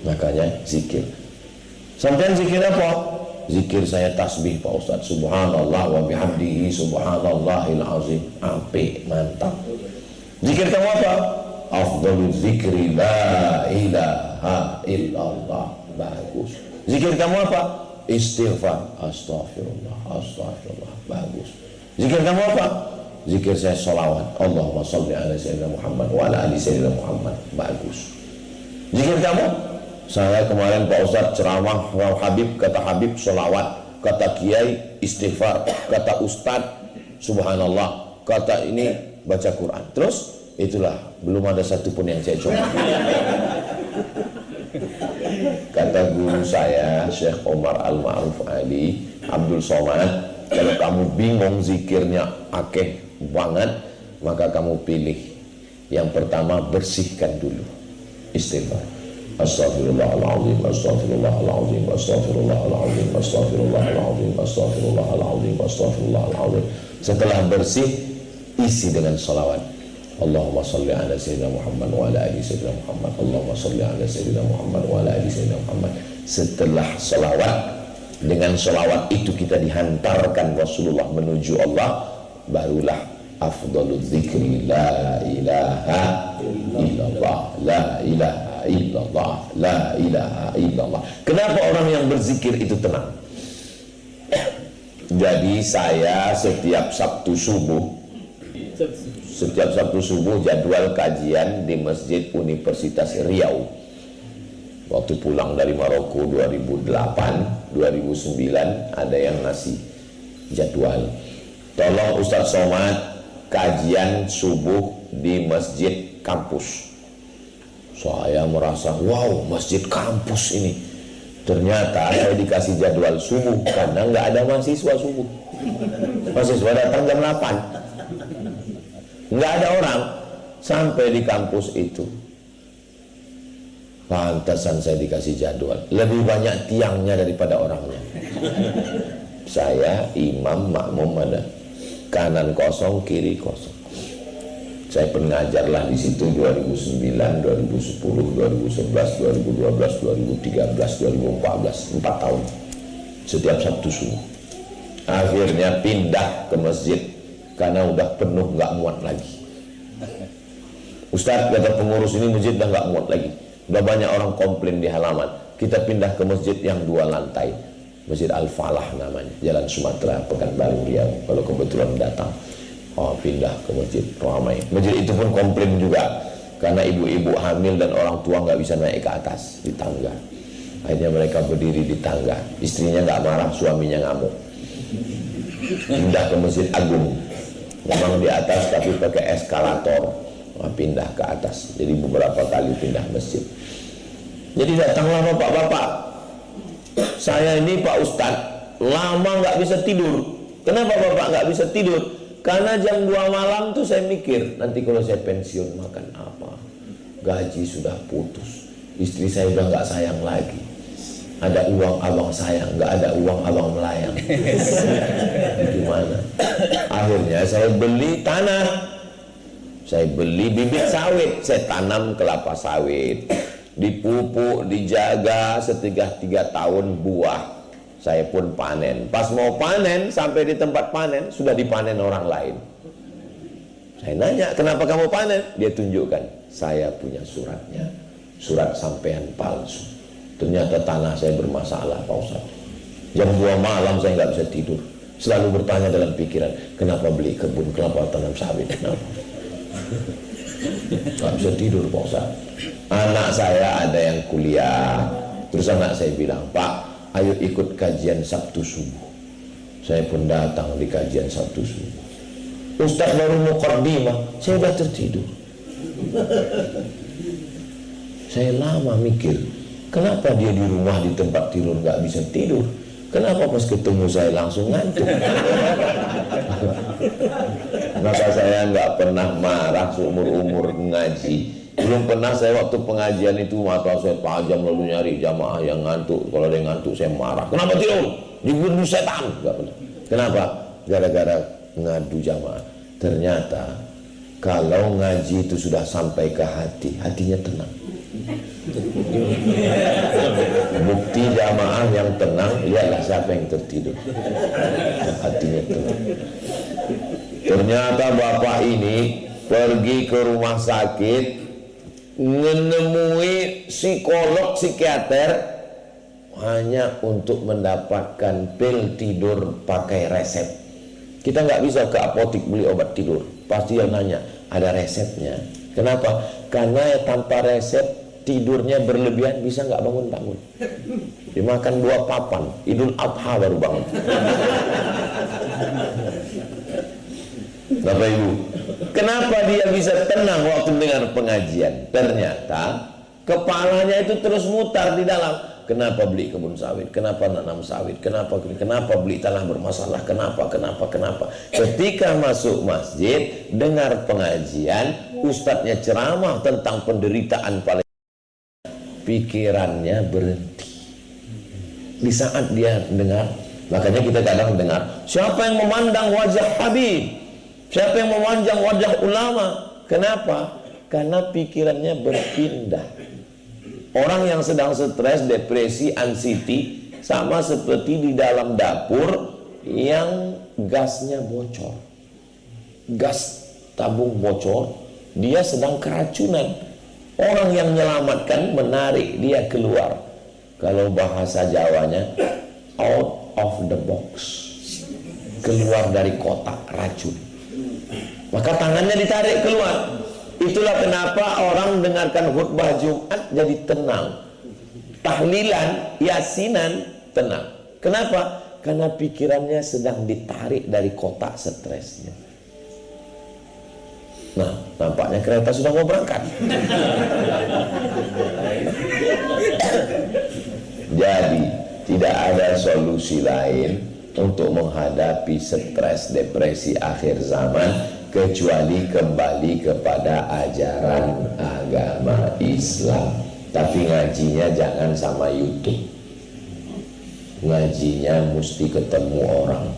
Makanya zikir. Sampai zikir apa? Zikir saya tasbih Pak Ustadz, subhanallah wa bihamdihi subhanallahil azim. Apik, mantap. Zikir kamu apa? Afdalul zikri la ilaha illallah. Bagus. Zikir kamu apa? Istighfar, astaghfirullah, astaghfirullah. Bagus. Zikir kamu apa? Zikir saya sholawat, Allahumma sholli ala sayyidina Muhammad wa ala ali sayyidina Muhammad. Bagus. Zikir kamu? Saya kemarin Pak Ustadz ceramah Habib, kata Habib sholawat, kata Kiai istighfar, kata Ustadz subhanallah, kata ini baca Quran. Terus itulah, belum ada satupun yang saya coba. Kata guru saya Syekh Omar Al-Ma'ruf Ali Abdul Somad, kalau kamu bingung zikirnya akeh banget, maka kamu pilih yang pertama, bersihkan dulu, istighfar, astaghfirullahaladzim, astaghfirullahaladzim, astaghfirullahaladzim, astaghfirullahaladzim, astaghfirullahaladzim, astaghfirullahaladzim. Setelah bersih, isi dengan salawat, Allahumma salli ala sayyidina Muhammad wa ala ali sayyidina Muhammad, Allahumma salli ala sayyidina Muhammad wa ala ali sayyidina Muhammad. Setelah salawat, dengan salawat itu kita dihantarkan Rasulullah menuju Allah, barulah afdalul zikri la ilaha illallah, la ilaha illallah, la ilaha illallah. Kenapa orang yang berzikir itu tenang? Jadi saya setiap Sabtu subuh jadwal kajian di Masjid Universitas Riau. Waktu pulang dari Maroko 2008, 2009 ada yang ngasih jadwal, tolong Ustadz Somad kajian subuh di masjid kampus. Saya merasa wow, masjid kampus ini. Ternyata saya dikasih jadwal subuh karena nggak ada mahasiswa subuh. Mahasiswa datang jam 8, nggak ada orang sampai di kampus itu. Pantasan saya dikasih jadwal, lebih banyak tiangnya daripada orangnya. Saya imam, makmum ada, kanan kosong, kiri kosong. Saya pengajarlah di situ 2009, 2010, 2011, 2012, 2013, 2014, 4 tahun. Setiap Sabtu subuh. Akhirnya pindah ke masjid karena udah penuh, nggak muat lagi. Ustadz, kata pengurus ini, masjid udah nggak muat lagi. Udah banyak orang komplain di halaman. Kita pindah ke masjid yang 2 lantai. Masjid Al-Falah namanya, Jalan Sumatera, Pekanbaru Riau. Kalau kebetulan datang, pindah ke masjid ramai. Masjid itu pun komplain juga karena ibu-ibu hamil dan orang tua nggak bisa naik ke atas di tangga. Akhirnya mereka berdiri di tangga. Istrinya nggak marah, suaminya ngamuk. Pindah ke Masjid Agung, memang di atas tapi pakai eskalator. Pindah ke atas. Jadi beberapa kali pindah masjid. Jadi datanglah bapak-bapak. Saya ini Pak Ustadz lama nggak bisa tidur. Kenapa bapak nggak bisa tidur? Karena jam 2 malam tuh saya mikir, nanti kalau saya pensiun makan apa? Gaji sudah putus, istri saya udah nggak sayang lagi. Ada uang abang sayang, nggak ada uang abang melayang. Gimana? Akhirnya saya beli tanah, saya beli bibit sawit, saya tanam kelapa sawit, dipupuk, dijaga, setelah 3 tahun buah. Saya pun panen. Pas mau panen, sampai di tempat panen sudah dipanen orang lain. Saya nanya, kenapa kamu panen? Dia tunjukkan, saya punya suratnya, surat sampean palsu. Ternyata tanah saya bermasalah, Pak Ustadz. Jam 2 malam saya nggak bisa tidur. Selalu bertanya dalam pikiran, kenapa beli kebun kelapa tanam sawit? Kenapa? Nggak bisa tidur, Pak Ustadz. Anak saya ada yang kuliah. Terus anak saya bilang, Pak, ayo ikut kajian Sabtu subuh. Saya pun datang di kajian Sabtu subuh. Ustaz baru muqaddimah, saya udah tertidur. Saya lama mikir, kenapa dia di rumah di tempat tidur nggak bisa tidur? Kenapa pas ketemu saya langsung ngantuk? Maka saya nggak pernah marah seumur-umur ngaji. Belum pernah saya waktu pengajian itu mata saya tajam lalu nyari jamaah yang ngantuk. Kalau ada yang ngantuk saya marah. Kenapa tidur? Dibunuh setan. Enggak pernah. Kenapa? Gara-gara ngadu jamaah. Ternyata kalau ngaji itu sudah sampai ke hati, hatinya tenang. Bukti jamaah yang tenang, lihatlah siapa yang tertidur. Hatinya tenang. Ternyata bapak ini pergi ke rumah sakit, menemui psikolog psikiater hanya untuk mendapatkan pil tidur pakai resep. Kita nggak bisa ke apotik beli obat tidur, pasti yang nanya ada resepnya. Kenapa? Karena tanpa resep tidurnya berlebihan bisa nggak bangun-bangun. Dimakan 2 papan, Idul Adha baru bangun. Bapak Ibu, kenapa dia bisa tenang waktu dengar pengajian? Ternyata kepalanya itu terus mutar di dalam. Kenapa beli kebun sawit? Kenapa nanam sawit? Kenapa beli tanah bermasalah? Kenapa? Ketika masuk masjid, dengar pengajian, ustadznya ceramah tentang penderitaan Palestina, pikirannya berhenti. Di saat dia dengar, makanya kita kadang dengar, siapa yang memandang wajah Habib? Siapa yang memandang wajah ulama? Kenapa? Karena pikirannya berpindah. Orang yang sedang stres, depresi, anxiety, sama seperti di dalam dapur yang gasnya bocor. Gas tabung bocor, dia sedang keracunan. Orang yang menyelamatkan menarik dia keluar. Kalau bahasa Jawanya, out of the box. Keluar dari kotak racun. Maka tangannya ditarik keluar. Itulah kenapa orang dengarkan khutbah Jumat jadi tenang. Tahlilan, yasinan, tenang. Kenapa? Karena pikirannya sedang ditarik dari kotak stresnya. Nah, nampaknya kereta sudah mau berangkat. Jadi, tidak ada solusi lain untuk menghadapi stres depresi akhir zaman kecuali kembali kepada ajaran agama Islam. Tapi ngajinya jangan sama YouTube. Ngajinya mesti ketemu orang.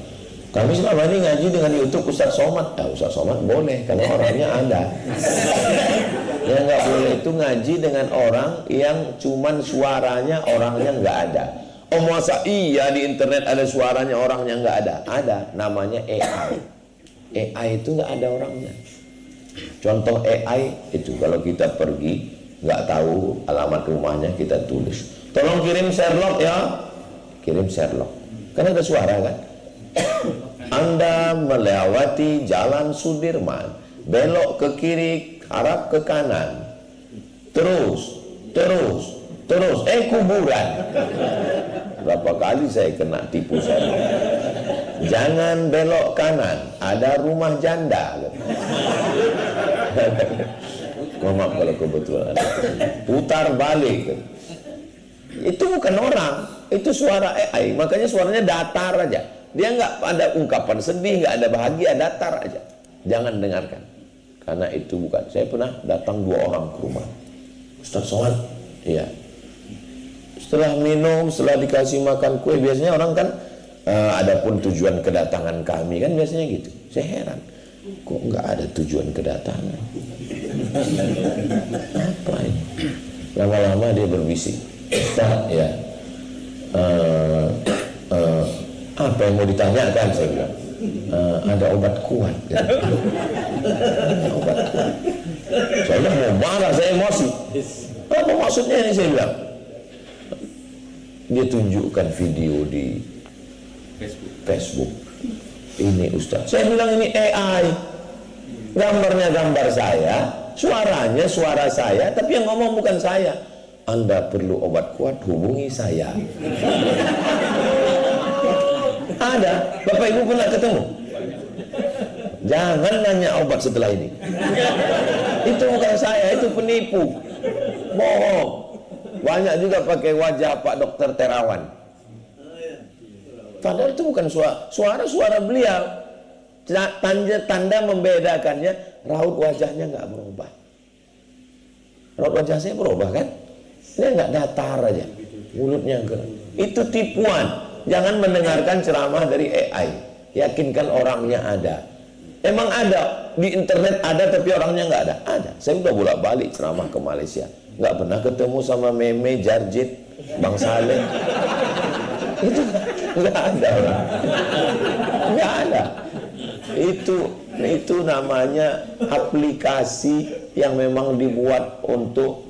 Kami selama ini ngaji dengan YouTube Ustaz Somad. Ustaz Somad boleh kalau orangnya ada. Yang nggak boleh itu ngaji dengan orang yang cuman suaranya, orangnya nggak ada. Oh masa iya di internet ada suaranya, orangnya nggak ada? Ada, namanya AI. AI itu nggak ada orangnya. Contoh AI itu kalau kita pergi nggak tahu alamat rumahnya, kita tulis, tolong kirim Sherlock ya, kirim Sherlock. Kan ada suara kan? Anda melewati Jalan Sudirman, belok ke kiri, harap ke kanan, terus kuburan. Berapa kali saya kena tipu saya. Jangan belok kanan, ada rumah janda. Maaf kalau kebetulan ada. Putar balik. Itu bukan orang, itu suara AI. Makanya suaranya datar aja. Dia nggak ada ungkapan sedih, nggak ada bahagia, datar aja. Jangan dengarkan. Karena itu bukan. Saya pernah datang 2 orang ke rumah. Ustaz Somad, iya. Setelah minum, setelah dikasih makan kue, biasanya orang kan adapun tujuan kedatangan kami kan biasanya gitu. Saya heran, kok nggak ada tujuan kedatangan? Apa ini? Lama-lama dia berbisik, Ustaz, ya, apa yang mau ditanyakan? Saya bilang, ada obat kuat. Ya. Ada obat kuat. Saya mau marah, saya emosi. Apa maksudnya ini? Saya bilang. Dia tunjukkan video di Facebook. Ini Ustaz. Saya bilang ini AI. Gambarnya gambar saya, suaranya suara saya, tapi yang ngomong bukan saya. Anda perlu obat kuat, hubungi saya. Ada. Bapak Ibu pernah ketemu? Jangan nanya obat setelah ini. Itu bukan saya, itu penipu. Bohong. Banyak juga pakai wajah Pak Dokter Terawan. Padahal itu bukan suara beliau. Tanda membedakannya, raut wajahnya nggak berubah. Raut wajah saya berubah kan? Dia nggak datar aja, mulutnya gerak. Itu tipuan. Jangan mendengarkan ceramah dari AI. Yakinkan orangnya ada. Emang ada di internet ada, tapi orangnya nggak ada. Ada. Saya udah bolak-balik ceramah ke Malaysia. Nggak pernah ketemu sama Meme, Jarjit, Bang Saleh. Itu nggak ada orang. Nggak ada. Itu namanya aplikasi yang memang dibuat untuk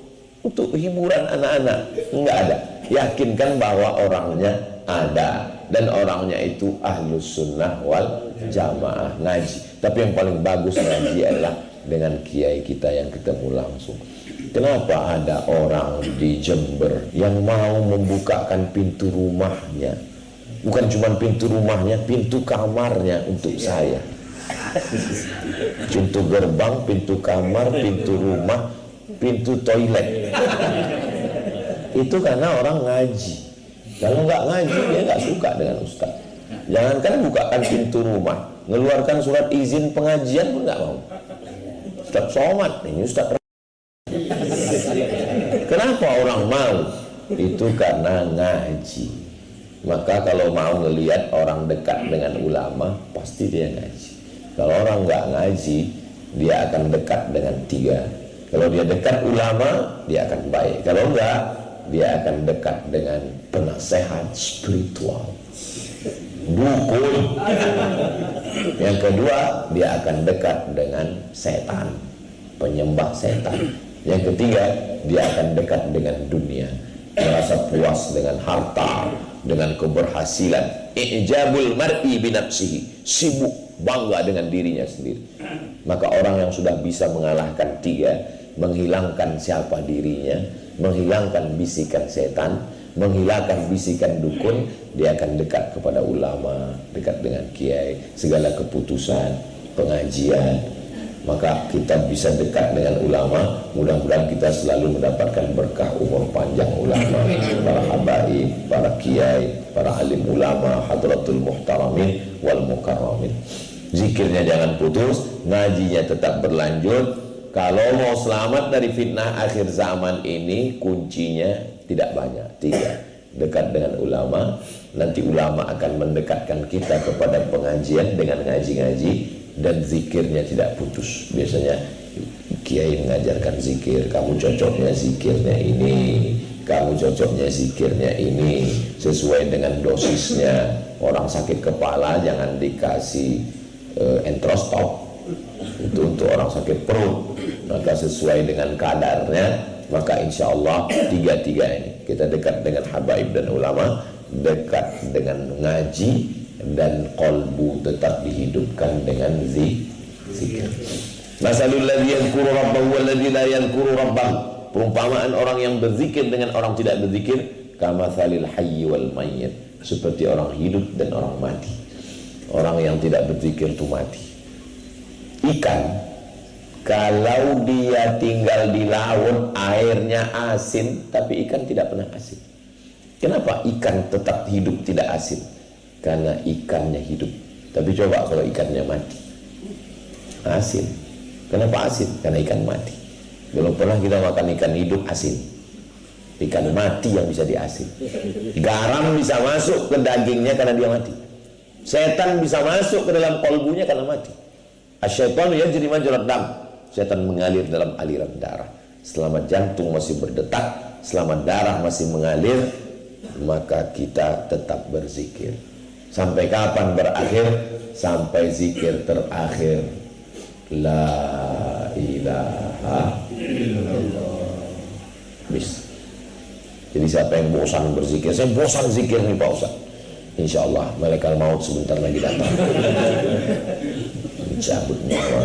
hiburan anak-anak. Nggak ada. Yakinkan bahwa orangnya ada. Dan orangnya itu ahlus sunnah wal jamaah, ngaji. Tapi yang paling bagus ngaji adalah dengan kiai kita yang ketemu langsung. Kenapa ada orang di Jember yang mau membukakan pintu rumahnya? Bukan cuma pintu rumahnya, pintu kamarnya untuk saya. Pintu gerbang, pintu kamar, pintu rumah, pintu toilet. Itu karena orang ngaji. Kalau nggak ngaji, dia nggak suka dengan ustaz. Jangankan bukakan pintu rumah, ngeluarkan surat izin pengajian pun nggak mau. Ustaz Somad, ini ustaz. Kenapa orang mau? Itu karena ngaji. Maka kalau mau ngelihat orang dekat dengan ulama, pasti dia ngaji. Kalau orang nggak ngaji, dia akan dekat dengan 3. Kalau dia dekat ulama, dia akan baik. Kalau enggak, dia akan dekat dengan penasehat spiritual, dukun. Yang kedua, dia akan dekat dengan setan, penyembah setan. Yang ketiga, dia akan dekat dengan dunia, merasa puas dengan harta, dengan keberhasilan. Ijabul mar'i binafsihi, sibuk bangga dengan dirinya sendiri. Maka orang yang sudah bisa mengalahkan 3, menghilangkan siapa dirinya, menghilangkan bisikan setan, menghilangkan bisikan dukun, dia akan dekat kepada ulama, dekat dengan kiai, segala keputusan, pengajian. Maka kita bisa dekat dengan ulama. Mudah-mudahan kita selalu mendapatkan berkah umur panjang ulama, para habaib, para kiai, para alim ulama, hadratul muhtaramin wal mukarramin. Zikirnya jangan putus, ngajinya tetap berlanjut. Kalau mau selamat dari fitnah akhir zaman ini, kuncinya tidak banyak, 3. dekat dengan ulama. Nanti ulama akan mendekatkan kita kepada pengajian dengan ngaji-ngaji, dan zikirnya tidak putus. Biasanya kiai mengajarkan zikir, kamu cocoknya zikirnya ini, kamu cocoknya zikirnya ini, sesuai dengan dosisnya. Orang sakit kepala jangan dikasih entrostop, itu untuk orang sakit perut, maka sesuai dengan kadarnya. Maka insya Allah tiga-tiga ini kita dekat dengan habaib dan ulama, dekat dengan ngaji, dan qalbu tetap dihidupkan dengan zikir. Masalul ladzi yadhkuru rabbahu wal ladzi la yadhkuru rabbahu. Perumpamaan orang yang berzikir dengan orang tidak berzikir, kamatsalil hayyi wal mayyit, seperti orang hidup dan orang mati. Orang yang tidak berzikir itu mati. Ikan, kalau dia tinggal di laut, airnya asin, tapi ikan tidak pernah asin. Kenapa ikan tetap hidup tidak asin? Karena ikannya hidup. Tapi coba kalau ikannya mati, asin. Kenapa asin? Karena ikan mati. Belum pernah kita makan ikan hidup asin. Ikan mati yang bisa diasin. Garam bisa masuk ke dagingnya karena dia mati. Setan bisa masuk ke dalam kolbunya karena mati. Asy-syaitanu yajri majrad dam. Setan mengalir dalam aliran darah. Selama jantung masih berdetak, selama darah masih mengalir, maka kita tetap berzikir. Sampai kapan berakhir? Sampai zikir terakhir, la ilaha illallah. Bis. Jadi siapa yang bosan berzikir, saya bosan zikir nih Pak Ustaz, insya Allah malaikat maut sebentar lagi datang mencabut nyawa.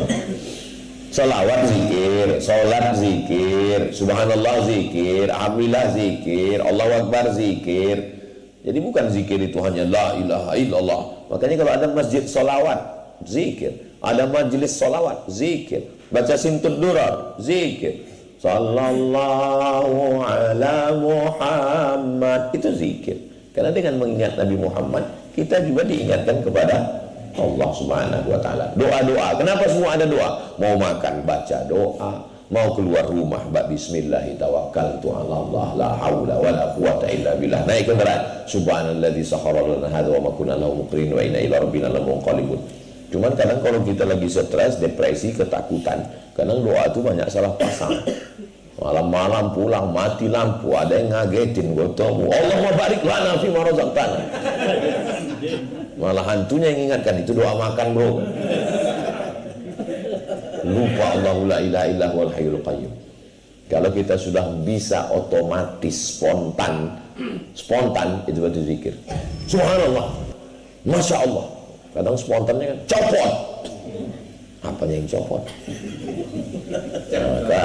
Salawat zikir, sholat zikir, subhanallah zikir, alhamdulillah zikir, Allahu Akbar zikir. Jadi bukan zikir itu hanya la ilaha illallah. Makanya kalau ada masjid salawat, zikir. Ada majelis salawat, zikir. Baca sintud durar, zikir. Sallallahu ala Muhammad, itu zikir. Karena dengan mengingat Nabi Muhammad, kita juga diingatkan kepada Allah Subhanahu wa ta'ala. Doa-doa, kenapa semua ada doa? Mau makan baca doa, mau keluar rumah bismillahi tawakkaltu ala Allah la haula wala quwata illa billah. Naik kendaraan, subhanalladzi sakhkhara lana hadza wa ma kunna lahu muqrinin wa inna ila rabbina lamunqalibun. Cuman kadang kalau kita lagi stres, depresi, ketakutan, kadang doa itu banyak salah pasang. Malam-malam pulang mati lampu, ada yang ngagetin, gue tahu Allahumma barik lana fi ma razaqtana. Malah hantunya yang ingatkan, itu doa makan bro. Lupa Allahu la ilaha illa huwal hayyul qayyum. Kalau kita sudah bisa otomatis spontan itu berarti zikir. Subhanallah, masya Allah. Kadang spontannya kan copot. Apanya yang copot? Maka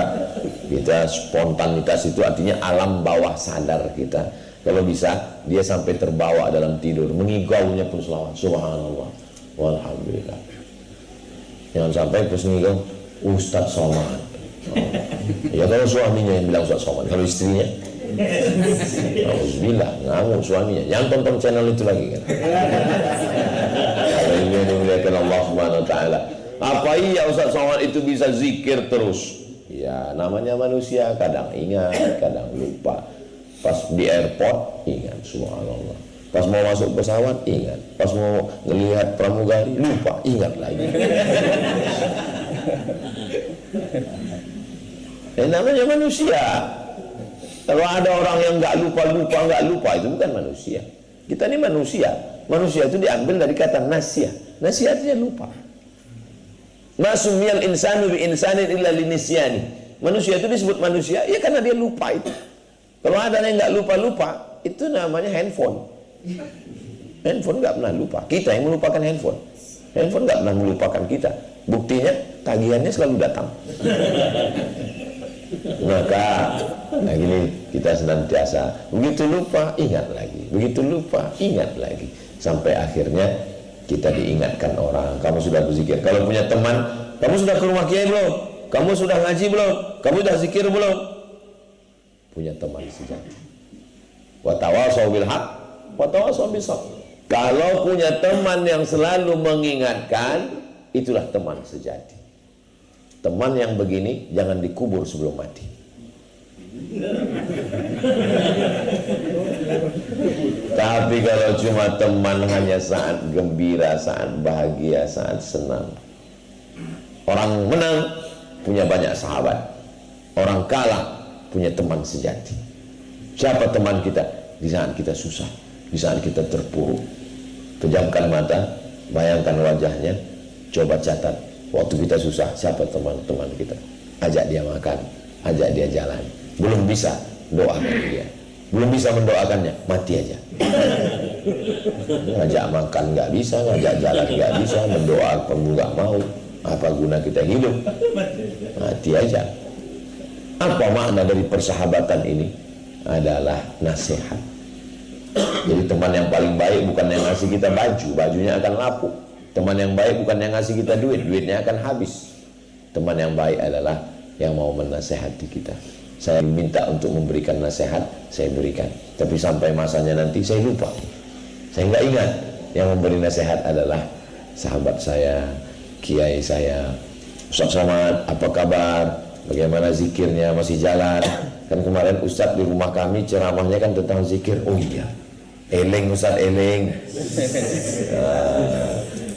kita spontanitas itu artinya alam bawah sadar kita. Kalau bisa dia sampai terbawa dalam tidur, mengigaunya pun selawat subhanallah walhamdulillah. Jangan sampai pas ngigau Ustadz Somad. Ya kalau suaminya yang bilang Ustadz Somad, kalau istrinya alhamdulillah ngamuk suaminya. Jangan tonton channel itu lagi kan. Kalau ini dimuliakan Allah Subhanahu wa taala. Apa iya Ustadz Somad itu bisa zikir terus? Ya namanya manusia, kadang ingat, kadang lupa. Pas di airport ingat subhanallah, pas mau masuk pesawat ingat, pas mau melihat pramugari lupa, ingat lagi. Namanya manusia. Kalau ada orang yang nggak lupa itu bukan manusia. Kita ini manusia. Manusia itu diambil dari kata nasya. Nasya artinya lupa. Masumiyal insanu bi insanin illa linisyani. Manusia itu disebut manusia ya karena dia lupa itu. Kalau ada yang nggak lupa, itu namanya handphone. Handphone nggak pernah lupa. Kita yang melupakan handphone. Handphone nggak pernah melupakan kita. Buktinya tagihannya selalu datang. Maka nah gini, kita senantiasa begitu lupa ingat lagi, begitu lupa ingat lagi, sampai akhirnya kita diingatkan orang. Kamu sudah berzikir. Kalau punya teman, kamu sudah ke rumah kiai belum? Kamu sudah ngaji belum? Kamu sudah zikir belum? Punya teman sejati. Wa tawasau bil haq wa tawasau bis sabr. Kalau punya teman yang selalu mengingatkan, itulah teman sejati. Teman yang begini jangan dikubur sebelum mati. Tapi kalau cuma teman hanya saat gembira, saat bahagia, saat senang. Orang menang punya banyak sahabat, orang kalah punya teman sejati. Siapa teman kita? Di saat kita susah, di saat kita terpuruk. Pejamkan mata, bayangkan wajahnya, coba catat. Waktu kita susah, siapa teman-teman kita? Ajak dia makan, ajak dia jalan. Belum bisa, doakan dia. Belum bisa mendoakannya, mati aja. Ngajak makan nggak bisa, ngajak jalan nggak bisa, mendoakan nggak mau. Apa guna kita hidup? Mati aja. Apa makna dari persahabatan ini? Adalah nasihat. Jadi teman yang paling baik bukan yang ngasih kita baju, bajunya akan lapuk. Teman yang baik bukan yang ngasih kita duit, duitnya akan habis. Teman yang baik adalah yang mau menasehati kita. Saya minta untuk memberikan nasihat, saya berikan. Tapi sampai masanya nanti saya lupa. Saya nggak ingat. Yang memberi nasihat adalah sahabat saya, kiai saya. Ustaz Somad, apa kabar? Bagaimana zikirnya, masih jalan? Kan kemarin Ustaz di rumah kami ceramahnya kan tentang zikir. Oh iya, eling Ustaz, eling.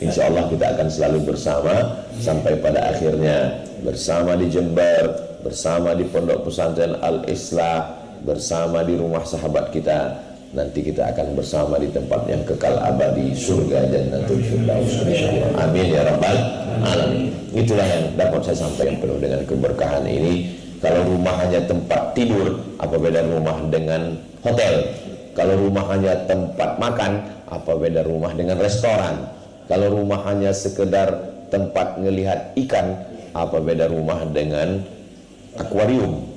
Insya Allah kita akan selalu bersama sampai pada akhirnya, bersama di Jember, bersama di Pondok Pesantren Al-Islah, bersama di rumah sahabat kita. Nanti kita akan bersama di tempat yang kekal abadi, surga Jannatul Firdaus, insyaallah. Amin ya rabbal alamin. Itulah yang dapat saya sampaikan penuh dengan keberkahan ini. Kalau rumah hanya tempat tidur, apa beda rumah dengan hotel? Kalau rumah hanya tempat makan, apa beda rumah dengan restoran? Kalau rumah hanya sekedar tempat ngelihat ikan, apa beda rumah dengan akuarium?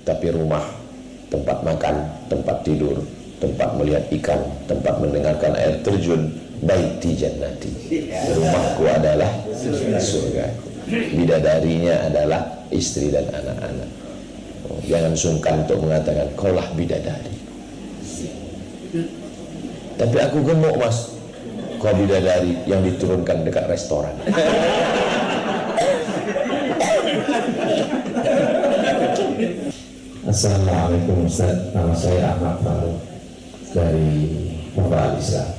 Tapi rumah, tempat makan, tempat tidur, tempat melihat ikan, tempat mendengarkan air terjun, baiti jannati. Rumahku adalah surga. Bidadarinya adalah istri dan anak-anak. Jangan sungkan untuk mengatakan kaulah bidadari. Tapi aku gemuk mas. Kau bidadari yang diturunkan dekat restoran. Assalamualaikum Ustaz, nama saya Ahmad Faruk dari Muhammad Al-Islam.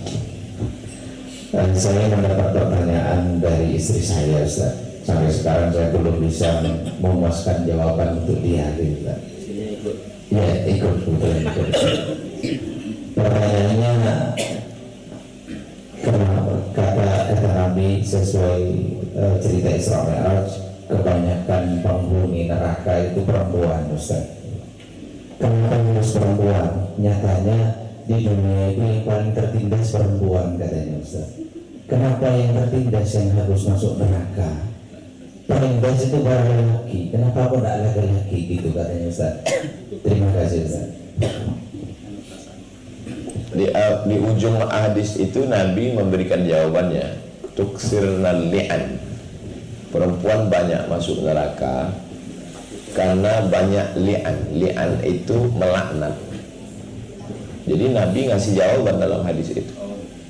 Dan saya mendapat pertanyaan dari istri saya Ustaz. Sampai sekarang saya belum bisa memuaskan jawaban untuk dia Ustaz. Ya, ikut. Pertanyaannya, kenapa kata Nabi sesuai cerita Isra Mi'raj, kebanyakan penghuni neraka itu perempuan Ustaz. Kenapa harus perempuan? Nyatanya di dunia itu yang paling tertindas perempuan katanya Ustaz. Kenapa yang tertindas yang harus masuk neraka? Paling best itu para lelaki. Kenapa aku tidak laki-laki gitu katanya Ustaz. Terima kasih Ustaz. Di ujung hadis itu Nabi memberikan jawabannya. Tuksirnal li'an. Perempuan banyak masuk neraka karena banyak li'an. Li'an itu melaknat. Jadi Nabi ngasih jawaban dalam hadis itu.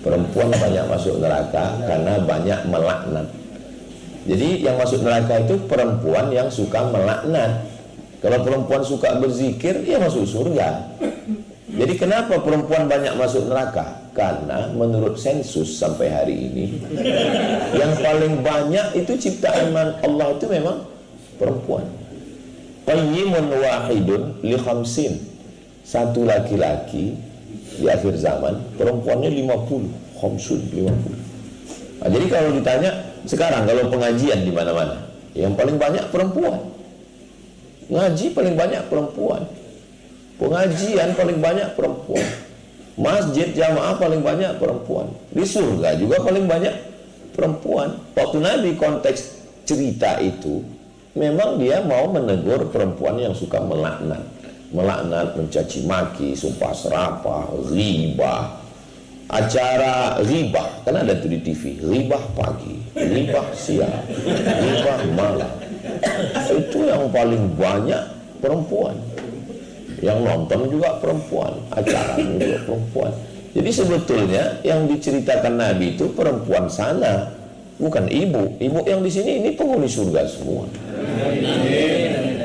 Perempuan banyak masuk neraka karena banyak melaknat. Jadi yang masuk neraka itu perempuan yang suka melaknat. Kalau perempuan suka berzikir, ya masuk surga. Jadi kenapa perempuan banyak masuk neraka? Karena menurut sensus sampai hari ini, yang paling banyak itu ciptaan Allah itu memang perempuan. Qayyimun wahidun li khamsin. Satu laki-laki di akhir zaman, perempuannya 50, khamsun 50. Nah, jadi kalau ditanya sekarang kalau pengajian di mana-mana, yang paling banyak perempuan. Ngaji paling banyak perempuan. Pengajian paling banyak perempuan. Masjid jamaah paling banyak perempuan. Di surga juga paling banyak perempuan. Waktu Nabi konteks cerita itu, memang dia mau menegur perempuan yang suka melaknat. Melaknat, mencaci maki, sumpah serapah, ghibah. Acara ghibah, kan ada tuh di TV. Ghibah pagi, ghibah siang, ghibah malam. Itu yang paling banyak perempuan. Yang nonton juga perempuan, acaranya juga perempuan. Jadi sebetulnya yang diceritakan Nabi itu perempuan sana, bukan ibu. Ibu yang di sini ini penghuni surga semua.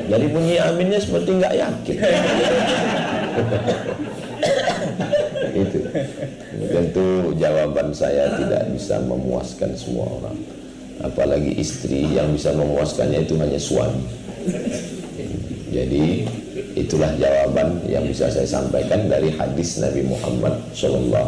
Jadi bunyi aminnya seperti nggak yakin. Itu tentu jawaban saya tidak bisa memuaskan semua orang, apalagi istri. Yang bisa memuaskannya itu hanya suami. Jadi itulah jawaban yang bisa saya sampaikan dari hadis Nabi Muhammad SAW.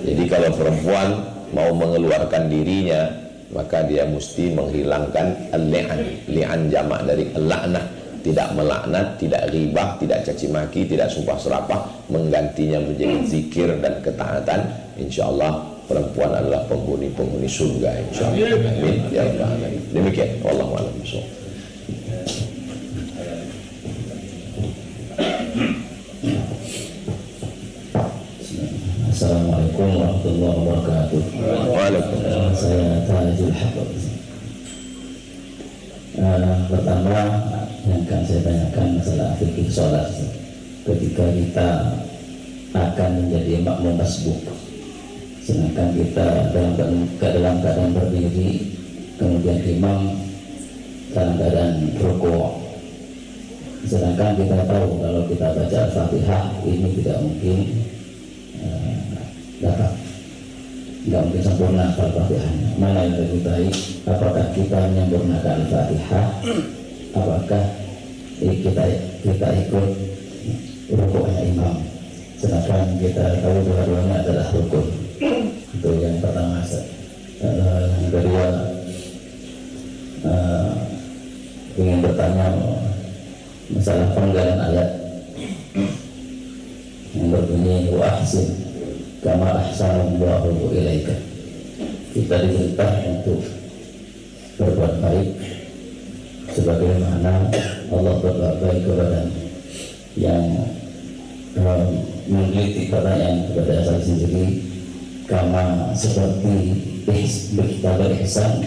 Jadi kalau perempuan mau mengeluarkan dirinya, maka dia mesti menghilangkan al-li'an. Li'an jamak dari al-la'nah, tidak melaknat, tidak ribah, tidak caci maki, tidak sumpah serapah, menggantinya menjadi zikir dan ketaatan. Insyaallah perempuan adalah penghuni surga, insyaallah. Amin ya rabbal alamin. Demikian, wallahu a'lam bishawab. Assalamualaikum warahmatullahi wabarakatuh. Waalaikumsalam. Saya Tajul Habib. Pertama yang akan saya tanyakan masalah fikih sholat. Ketika kita akan menjadi makmum masbuk, sedangkan kita dalam keadaan berdiri, kemudian imam dalam keadaan rukuk, sedangkan kita tahu kalau kita baca Al-Fatihah ini tidak mungkin dapat, nggak mungkin sempurna Al-Fatihahnya. Mana yang lebih baik? Apakah kita menyempurnakan Al-Fatihah? Apakah kita ikut rukuknya imam? Sedangkan kita tahu dua-duanya adalah rukun. Itu yang pertama. Yang kedua, ingin bertanya masalah penggalan ayat yang berbunyi wa ahsin kama ahsanallahu ilaika. Kita diperintah untuk berbuat baik sebagaimana Allah berbuat baik kepada yang meneliti pertanyaan kepada saya sendiri, kama seperti kita berihsan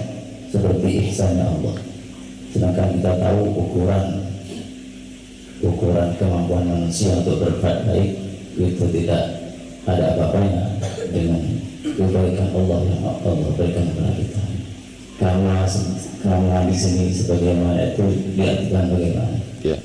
seperti ihsannya Allah. Sedangkan kita tahu ukuran kemampuan manusia untuk berbuat baik itu tidak ada apa-apanya dengan kebaikan Allah yang Allah berikan kepada kita. Karena di sini sebagaimana itu diartikan bagaimana? Ya.